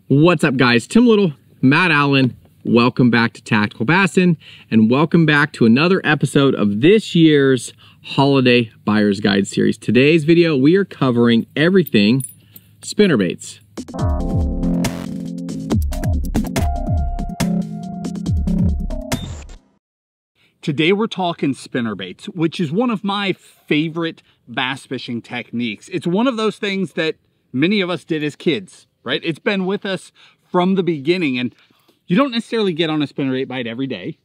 What's up, guys? Tim Little, Matt Allen. Welcome back to Tactical Bassin, and welcome back to another episode of this year's Holiday Buyer's Guide series. Today's video, we are covering everything spinnerbaits. Today we're talking spinnerbaits, which is one of my favorite bass fishing techniques. It's one of those things that many of us did as kids, right? It's been with us from the beginning, and you don't necessarily get on a spinnerbait bite every day,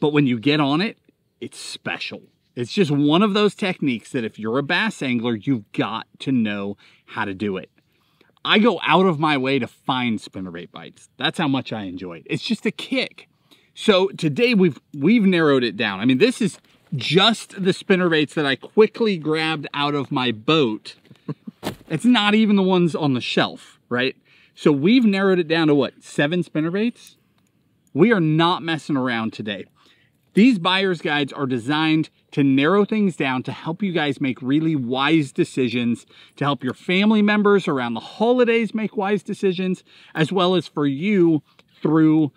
but when you get on it, it's special. It's just one of those techniques that if you're a bass angler, you've got to know how to do it. I go out of my way to find spinnerbait bites. That's how much I enjoy it. It's just a kick. So today we've narrowed it down. I mean, this is just the spinnerbaits that I quickly grabbed out of my boat. It's not even the ones on the shelf, right? So we've narrowed it down to what, 7 spinnerbaits? We are not messing around today. These buyer's guides are designed to narrow things down to help you guys make really wise decisions, to help your family members around the holidays make wise decisions, as well as for you through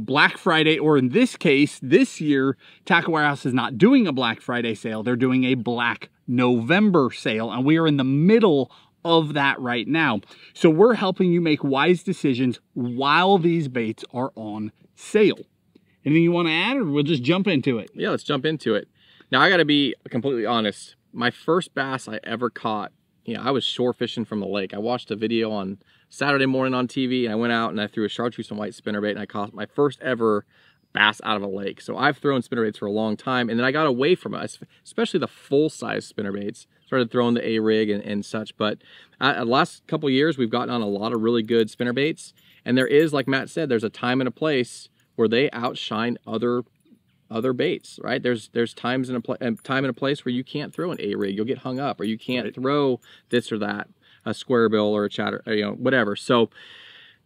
Black Friday, or in this case, this year, Tackle Warehouse is not doing a Black Friday sale. They're doing a Black November sale, and we are in the middle of that right now. So we're helping you make wise decisions while these baits are on sale. Anything you want to add, or we'll just jump into it? Yeah, let's jump into it. Now, I got to be completely honest. My first bass I ever caught, I was shore fishing from the lake. I watched a video on Saturday morning on TV, and I went out and I threw a chartreuse and white spinnerbait, and I caught my first ever bass out of a lake. So I've thrown spinnerbaits for a long time, and then I got away from it, especially the full-size spinnerbaits. Started throwing the A-rig and such, but the last couple years, we've gotten on a lot of really good spinnerbaits, and there is, like Matt said, there's a time and a place where they outshine other baits, right? There's times and time and a place where you can't throw an A-rig. You'll get hung up, or you can't throw this or that, a square bill or a chatter, whatever. So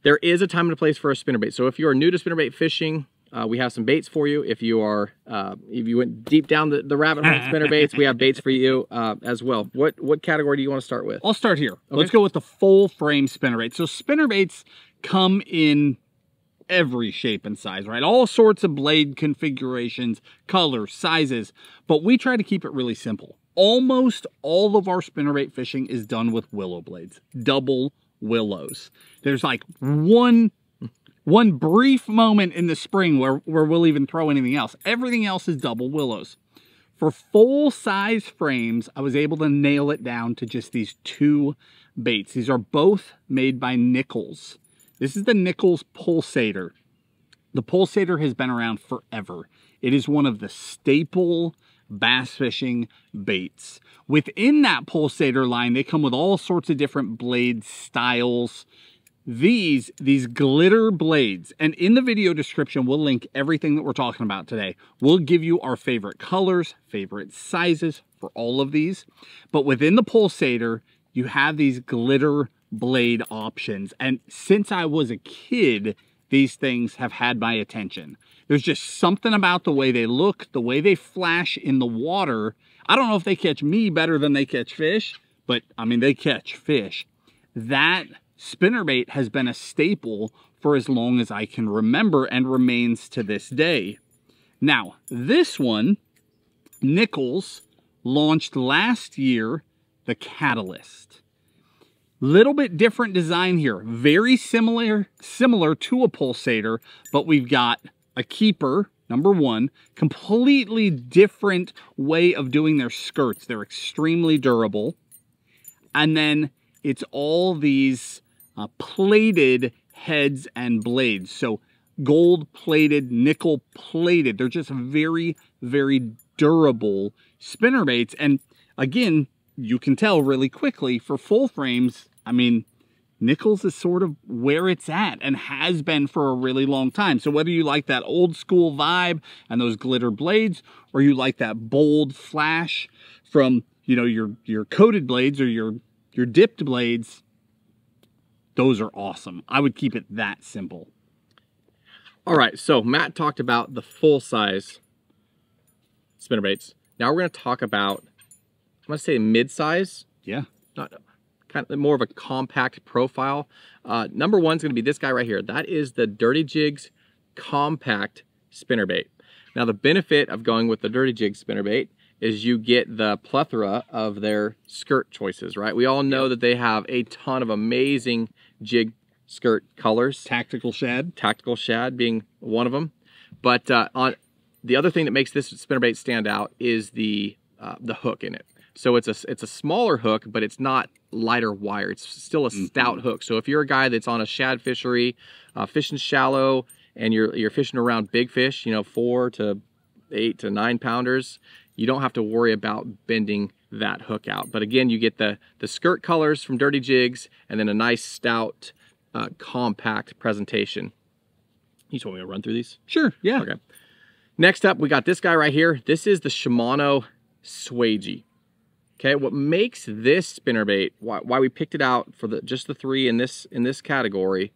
there is a time and a place for a spinnerbait. So if you are new to spinnerbait fishing, we have some baits for you. If you went deep down the rabbit hole of spinnerbaits, we have baits for you as well. What category do you want to start with? I'll start here. Okay. Let's go with the full frame spinnerbait. So spinnerbaits come in every shape and size, right? All sorts of blade configurations, colors, sizes, but we try to keep it really simple. Almost all of our spinnerbait fishing is done with willow blades, double willows. There's like one brief moment in the spring where we'll even throw anything else. Everything else is double willows. For full size frames, I was able to nail it down to just these 2 baits. These are both made by Nichols. This is the Nichols Pulsator. The Pulsator has been around forever. It is one of the staple bass fishing baits. Within that Pulsator line, they come with all sorts of different blade styles. These glitter blades, and in the video description, we'll link everything that we're talking about today. We'll give you our favorite colors, favorite sizes for all of these. But within the Pulsator, you have these glitter blade options. And since I was a kid, these things have had my attention. There's just something about the way they look, the way they flash in the water. I don't know if they catch me better than they catch fish, but I mean, they catch fish. That spinnerbait has been a staple for as long as I can remember and remains to this day. Now, this one, Nichols launched last year, the Catalyst. Little bit different design here. Very similar to a Pulsator, but we've got a keeper, number 1, completely different way of doing their skirts. They're extremely durable. And then it's all these plated heads and blades. So gold plated, nickel plated. They're just very, very durable spinnerbaits. And again, you can tell really quickly for full frames, I mean, Nichols is sort of where it's at and has been for a really long time. So whether you like that old school vibe and those glitter blades, or you like that bold flash from, your coated blades or your dipped blades, those are awesome. I would keep it that simple. All right, so Matt talked about the full-size spinnerbaits. Now we're going to talk about, I'm going to say mid-size. Yeah. Not kind of more of a compact profile. Number one is going to be this guy right here. That is the Dirty Jigs Compact Spinnerbait. Now the benefit of going with the Dirty Jigs spinnerbait is you get the plethora of their skirt choices, right? We all know that they have a ton of amazing jig skirt colors. Tactical shad. Tactical shad being one of them. But on the other thing that makes this spinnerbait stand out is the hook in it. So it's a smaller hook, but it's not lighter wire. It's still a stout hook. So if you're a guy that's on a shad fishery, fishing shallow, and you're fishing around big fish, you know, 4 to 8 to 9 pounders, you don't have to worry about bending that hook out. But again, you get the skirt colors from Dirty Jigs, and then a nice stout, compact presentation. You just want me to run through these? Sure, yeah. Okay. Next up, we got this guy right here. This is the Shimano Swagey. Okay, what makes this spinnerbait, why we picked it out for just the 3 in this category,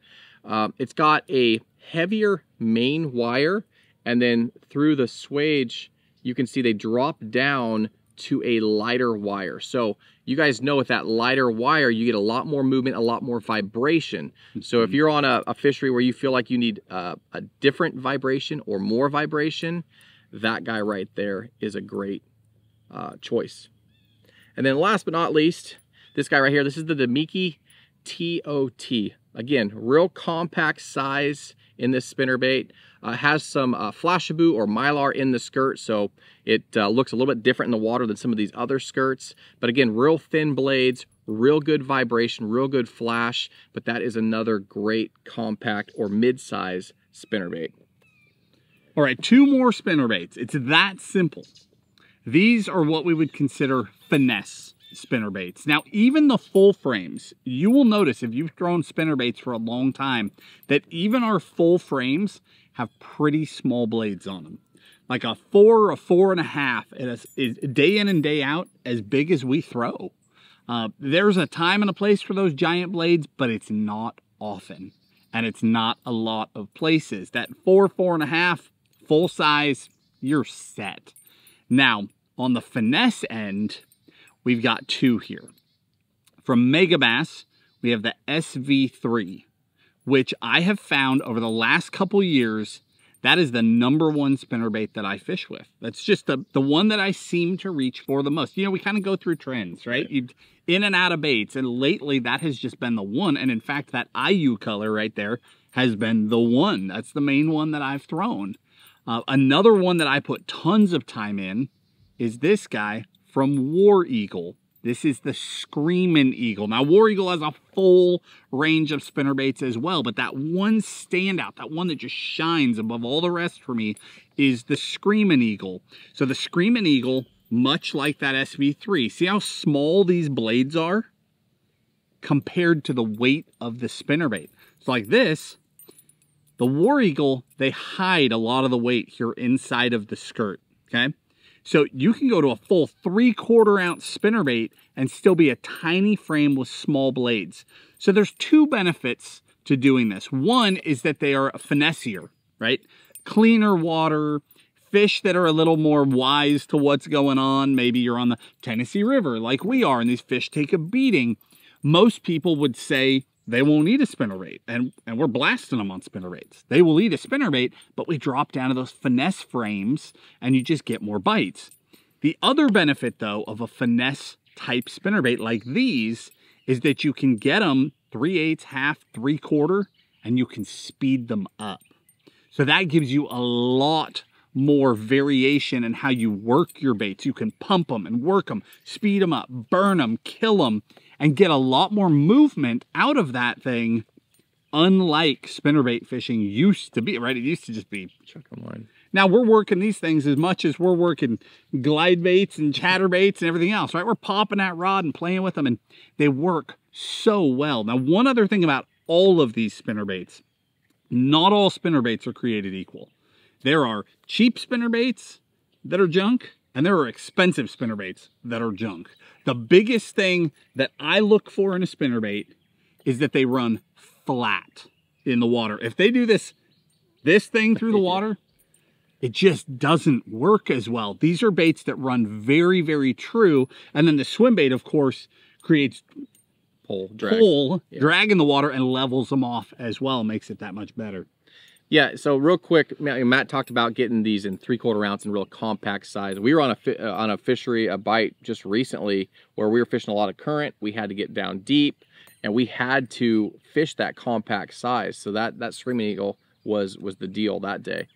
it's got a heavier main wire, and then through the swage, you can see they drop down to a lighter wire. So you guys know with that lighter wire, you get a lot more movement, a lot more vibration. So if you're on a fishery where you feel like you need a different vibration or more vibration, that guy right there is a great choice. And then last but not least, this guy right here, this is the Demiki TOT. Again, real compact size in this spinnerbait. Has some Flashabou or Mylar in the skirt, so it looks a little bit different in the water than some of these other skirts. But again, real thin blades, real good vibration, real good flash, but that is another great compact or mid-size spinnerbait. All right, 2 more spinnerbaits. It's that simple. These are what we would consider finesse spinnerbaits. Now, even the full frames, you will notice if you've thrown spinnerbaits for a long time, that even our full frames have pretty small blades on them. Like a 4 or 4.5 is day in and day out as big as we throw. There's a time and a place for those giant blades, but it's not often. And it's not a lot of places. That 4, 4.5, full size, you're set. Now, on the finesse end, we've got 2 here. From Megabass, we have the SV3, which I have found over the last couple years, that is the #1 spinnerbait that I fish with. That's just the one that I seem to reach for the most. You know, we kind of go through trends, right? You in and out of baits, and lately that has just been the one. And in fact, that IU color right there has been the one. That's the main one that I've thrown. Another one that I put tons of time in is this guy from War Eagle. This is the Screamin' Eagle. Now, War Eagle has a full range of spinnerbaits as well, but that one standout, that one that just shines above all the rest for me, is the Screamin' Eagle. So the Screamin' Eagle, much like that SV3, see how small these blades are compared to the weight of the spinnerbait. So like this, the War Eagle, they hide a lot of the weight here inside of the skirt, okay? So you can go to a full 3/4 ounce spinnerbait and still be a tiny frame with small blades. So there's 2 benefits to doing this. One is that they are finessier, right? Cleaner water, fish that are a little more wise to what's going on. Maybe you're on the Tennessee River like we are, and these fish take a beating. Most people would say they won't eat a spinnerbait, and we're blasting them on spinnerbaits. They will eat a spinnerbait, but we drop down to those finesse frames, and you just get more bites. The other benefit, though, of a finesse type spinnerbait like these is that you can get them 3/8, half, 3/4, and you can speed them up. So that gives you a lot more variation in how you work your baits. You can pump them and work them, speed them up, burn them, kill them, and get a lot more movement out of that thing, unlike spinnerbait fishing used to be, right? It used to just be chuck 'em line. Now we're working these things as much as we're working glide baits and chatterbaits and everything else, right? We're popping that rod and playing with them, and they work so well. Now, one other thing about all of these spinnerbaits, not all spinnerbaits are created equal. There are cheap spinnerbaits that are junk, and there are expensive spinnerbaits that are junk. The biggest thing that I look for in a spinnerbait is that they run flat in the water. If they do this thing through the water, it just doesn't work as well. These are baits that run very, very true. And then the swim bait, of course, creates pull, drag. Drag in the water and levels them off as well, makes it that much better. Yeah, so real quick, Matt talked about getting these in 3/4 ounce and real compact size. We were on a fishery, a bite just recently where we were fishing a lot of current. We had to get down deep, and we had to fish that compact size. So that Screaming Eagle was the deal that day.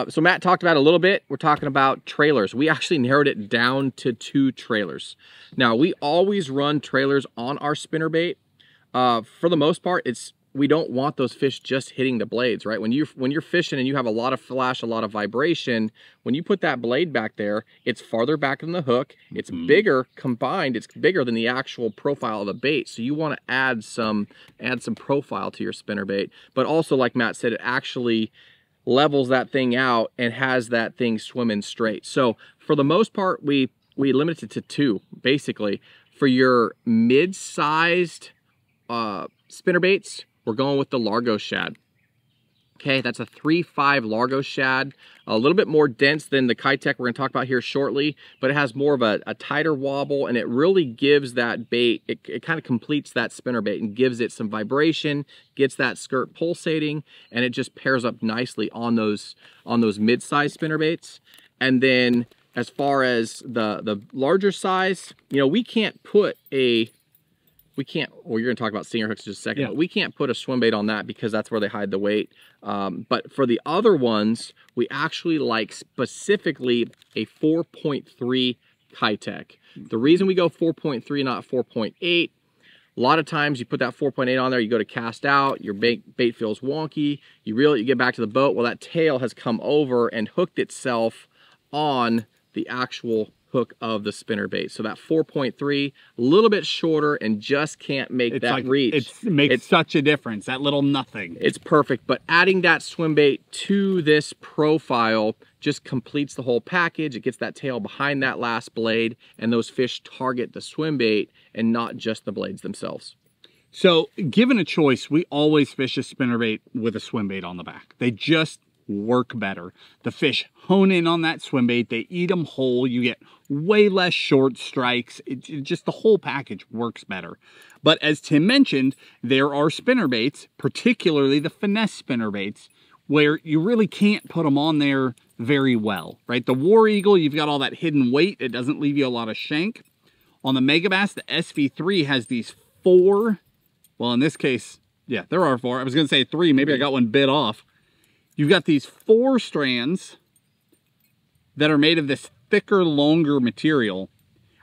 So Matt talked about it a little bit. We're talking about trailers. We actually narrowed it down to 2 trailers. Now, we always run trailers on our spinnerbait. For the most part, we don't want those fish just hitting the blades, right? When you're fishing and you have a lot of flash, a lot of vibration, when you put that blade back there, it's farther back than the hook. It's bigger combined. It's bigger than the actual profile of the bait. So you want to add some profile to your spinnerbait. But also, like Matt said, it actually levels that thing out and has that thing swimming straight. So for the most part, we limit it to 2, basically. For your mid-sized spinnerbaits, we're going with the Largo shad. Okay, that's a 3.5 Largo shad, a little bit more dense than the Kitech we're going to talk about here shortly, but it has more of a tighter wobble, and it really gives that bait, it kind of completes that spinnerbait and gives it some vibration, gets that skirt pulsating, and it just pairs up nicely on those mid-size spinnerbaits. And then as far as the larger size, you know, well, you're going to talk about stinger hooks in just a second, but we can't put a swim bait on that because that's where they hide the weight. But for the other ones, we actually like specifically a 4.3 Kitech. The reason we go 4.3, not 4.8, a lot of times you put that 4.8 on there, you go to cast out, your bait feels wonky, you get back to the boat, well, that tail has come over and hooked itself on the actual hook of the spinnerbait. So that 4.3, a little bit shorter, and just can't make that reach. It makes such a difference, that little nothing. It's perfect, but adding that swim bait to this profile just completes the whole package. It gets that tail behind that last blade, and those fish target the swim bait and not just the blades themselves. So given a choice, we always fish a spinnerbait with a swim bait on the back. They just work better. The fish hone in on that swim bait, they eat them whole, you get way less short strikes. Just the whole package works better. But as Tim mentioned, there are spinnerbaits, particularly the finesse spinnerbaits, where you really can't put them on there very well, right? The War Eagle, you've got all that hidden weight, it doesn't leave you a lot of shank. On the Megabass, the SV3 has these 4, well, in this case, yeah, there are 4. I was gonna say 3, maybe I got one bit off. You've got these 4 strands that are made of this thicker, longer material,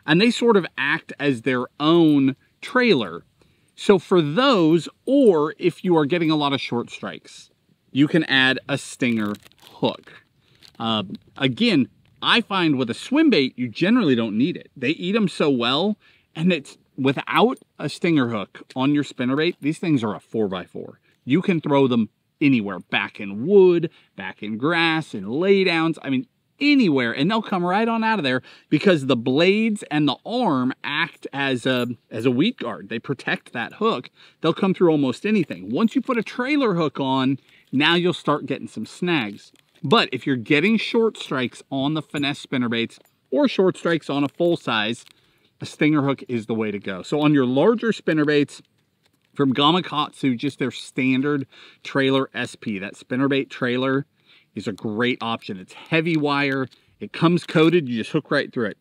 and they sort of act as their own trailer. So for those, or if you are getting a lot of short strikes, you can add a stinger hook. Again, I find with a swim bait, you generally don't need it. They eat them so well, and it's without a stinger hook on your spinnerbait, these things are a 4x4. You can throw them anywhere, back in wood, back in grass, in laydowns, I mean, anywhere, and they'll come right on out of there because the blades and the arm act as a weed guard. They protect that hook. They'll come through almost anything. Once you put a trailer hook on, now you'll start getting some snags. But if you're getting short strikes on the finesse spinnerbaits or short strikes on a full size, a stinger hook is the way to go. So on your larger spinnerbaits, from Gamakatsu, just their standard trailer SP, that spinnerbait trailer is a great option. It's heavy wire, it comes coated, you just hook right through it,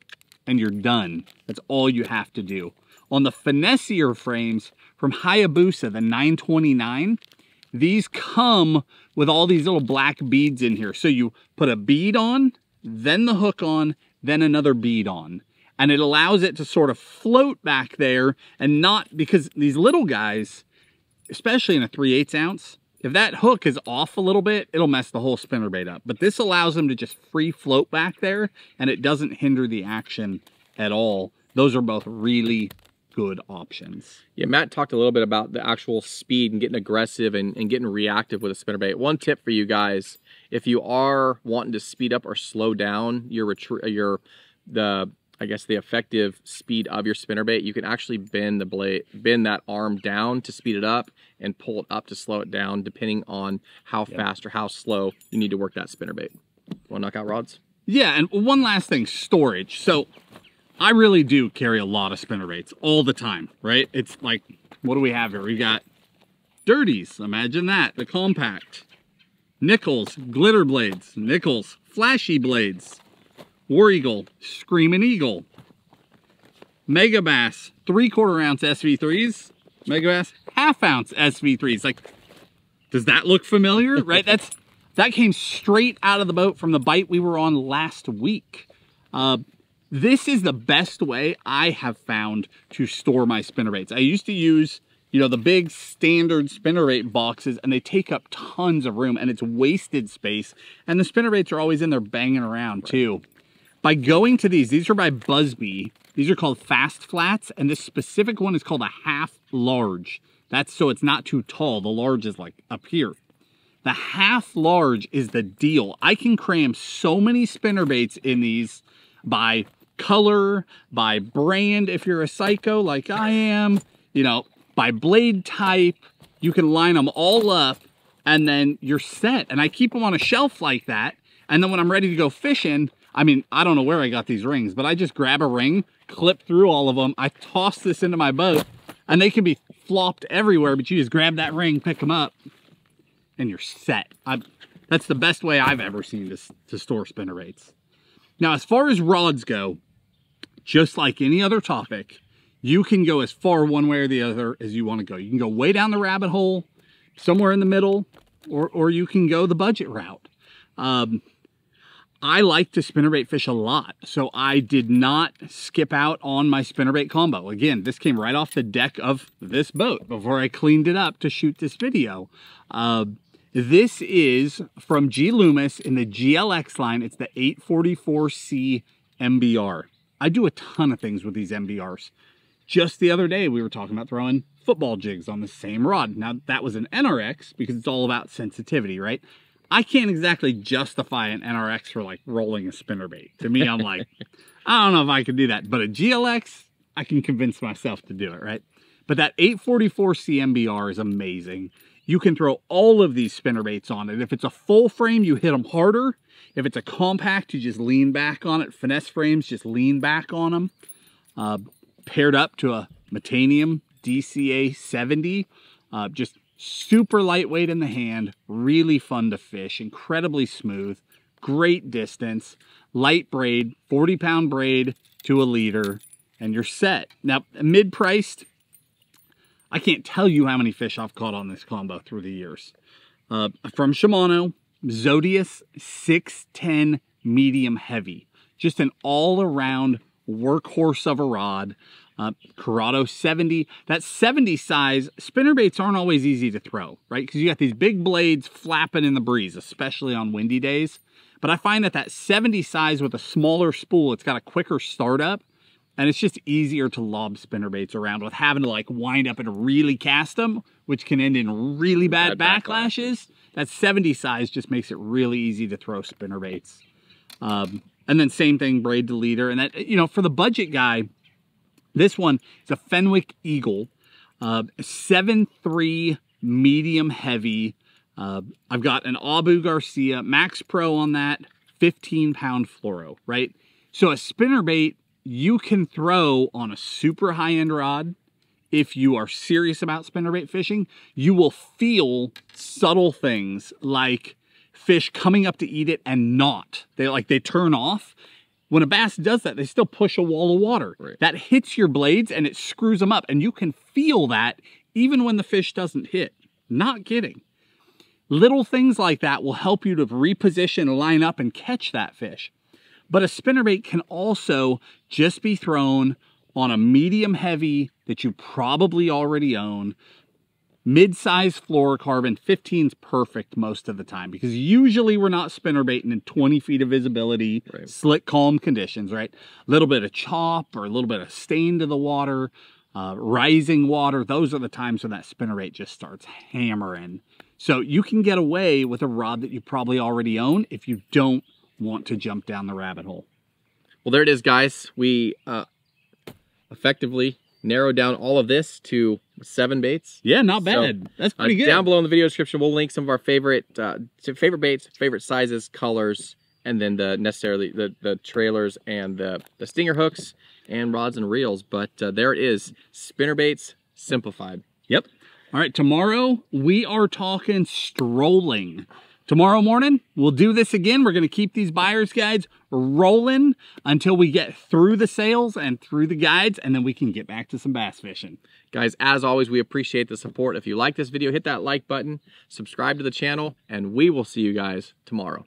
and you're done. That's all you have to do. On the finessier frames from Hayabusa, the 929, these come with all these little black beads in here. So you put a bead on, then the hook on, then another bead on. And it allows it to sort of float back there and not, because these little guys, especially in a 3/8 ounce, if that hook is off a little bit, it'll mess the whole spinnerbait up. But this allows them to just free float back there, and it doesn't hinder the action at all. Those are both really good options. Yeah, Matt talked a little bit about the actual speed and getting aggressive and getting reactive with a spinnerbait. One tip for you guys, if you are wanting to speed up or slow down the effective speed of your spinnerbait, you can actually bend that arm down to speed it up and pull it up to slow it down, depending on how fast or how slow you need to work that spinnerbait. Want to knock out rods? Yeah, and one last thing, storage. So I really do carry a lot of spinnerbaits all the time, right? It's like What do we have here? We got Dirties, imagine that, the compact. Nichols, glitter blades. Nichols, flashy blades. War Eagle, Screaming Eagle. Mega Bass, 3/4 ounce SV3s. Mega Bass, 1/2 ounce SV3s. Like, does that look familiar? Right, that came straight out of the boat from the bite we were on last week. This is the best way I have found to store my spinnerbaits. I used to use, you know, the big standard spinnerbait boxes, and they take up tons of room and it's wasted space. And the spinnerbaits are always in there banging around too. By going to these are by Busby. These are called fast flats, and this specific one is called a 1/2 large. That's so it's not too tall. The large is like up here. The 1/2 large is the deal. I can cram so many spinnerbaits in these by color, by brand if you're a psycho like I am, you know, by blade type. You can line them all up and then you're set. And I keep them on a shelf like that. And then when I'm ready to go fishing, I mean, I don't know where I got these rings, but I just grab a ring, clip through all of them. I toss this into my boat and they can be flopped everywhere, but you just grab that ring, pick them up, and you're set. That's the best way I've ever seen to store spinnerbaits. Now, as far as rods go, just like any other topic, you can go as far one way or the other as you want to go. You can go way down the rabbit hole, somewhere in the middle, or you can go the budget route. I like to spinnerbait fish a lot, so I did not skip out on my spinnerbait combo. Again, this came right off the deck of this boat before I cleaned it up to shoot this video. This is from G. Loomis in the GLX line. It's the 844C MBR. I do a ton of things with these MBRs. Just the other day, we were talking about throwing football jigs on the same rod. Now, that was an NRX because it's all about sensitivity, right? I can't exactly justify an NRX for like rolling a spinnerbait. To me, I'm like, I don't know if I could do that. But a GLX, I can convince myself to do it, right? But that 844C MBR is amazing. You can throw all of these spinnerbaits on it. If it's a full frame, you hit them harder. If it's a compact, you just lean back on it. Finesse frames, just lean back on them. Paired up to a Metanium DCA 70. Just super lightweight in the hand, really fun to fish, incredibly smooth, great distance, light braid, 40-pound braid to a leader, and you're set. Now, mid-priced, I can't tell you how many fish I've caught on this combo through the years. From Shimano, Zodius 610 medium heavy. Just an all-around workhorse of a rod. Corrado 70. That 70 size, spinnerbaits aren't always easy to throw, right? Because you got these big blades flapping in the breeze, especially on windy days. But I find that 70 size with a smaller spool, it's got a quicker startup, and it's just easier to lob spinnerbaits around with having to like wind up and really cast them, which can end in really bad backlashes. That 70 size just makes it really easy to throw spinnerbaits. And then same thing, braid to leader. And that, you know, for the budget guy, this one is a Fenwick Eagle, 7.3 medium heavy. I've got an Abu Garcia Max Pro on that, 15-pound fluoro, right? So a spinnerbait you can throw on a super high-end rod. If you are serious about spinnerbait fishing, you will feel subtle things like fish coming up to eat it and not. They turn off. When a bass does that, they still push a wall of water. Right. That hits your blades and it screws them up. And you can feel that even when the fish doesn't hit. Not kidding. Little things like that will help you to reposition, line up, and catch that fish. But a spinnerbait can also just be thrown on a medium heavy that you probably already own. Mid-size fluorocarbon, 15's perfect most of the time because usually we're not spinnerbaiting in 20 feet of visibility, right. Slick, calm conditions, right? A little bit of chop or a little bit of stain to the water, rising water. Those are the times when that spinnerbait just starts hammering. So you can get away with a rod that you probably already own if you don't want to jump down the rabbit hole. Well, there it is, guys. We effectively narrowed down all of this to 7 baits. Yeah, not bad. So, that's pretty good. Down below in the video description, we'll link some of our favorite baits, favorite sizes, colors, and then the trailers and the stinger hooks and rods and reels. But there it is, Spinnerbaits simplified. Yep. All right, tomorrow we are talking strolling. Tomorrow morning, we'll do this again. We're going to keep these buyer's guides rolling until we get through the sales and through the guides, and then we can get back to some bass fishing. Guys, as always, we appreciate the support. If you like this video, hit that like button, subscribe to the channel, and we will see you guys tomorrow.